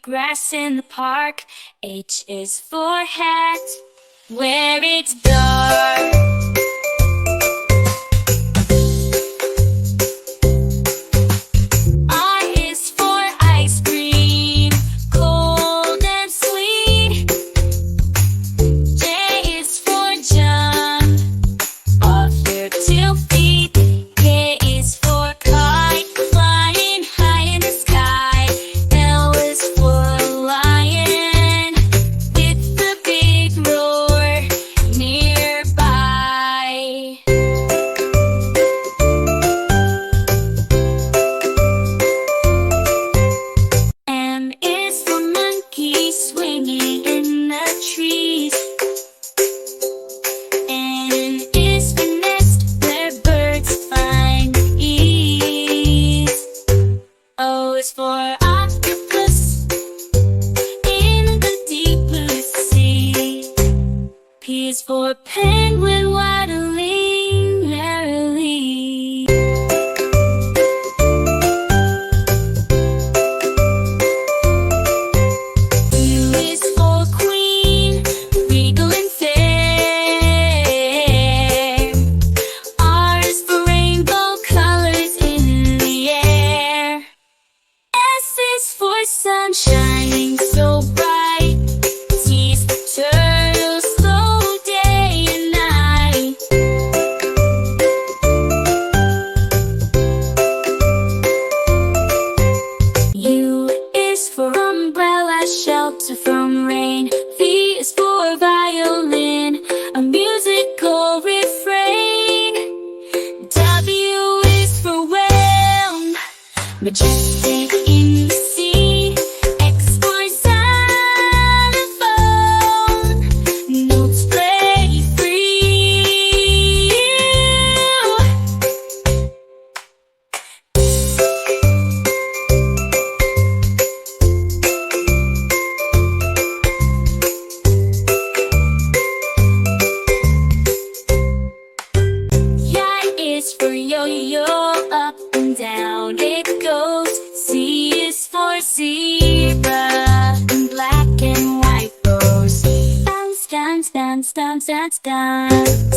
grass in the park. H is for hat, where it's dark. I is for ice cream, cold and sweet. J is for jump, off your 2 feet. K is for kite, flying high in the sky. L is for lion, with the big roar nearby. M is for monkey, swinging in the trees. N is for nest, where birds find ease. O is for octopus, in the deep blue sea. P is for penguin, waddling merrily. U is for queen, regal and fair. R is for rainbow colors in the air. S is for sun shining so bright. T is for turtle, slow day and night. U is for umbrella, shelter from rain. V is for violin, a musical refrain. W is for whale, majestic in the sea. X for xylophone, notes play free. Y is for yo-yo, up and down it goes. Z is for zebra, in black and white rows. Bounce, dance, dance, dance, dance, dance.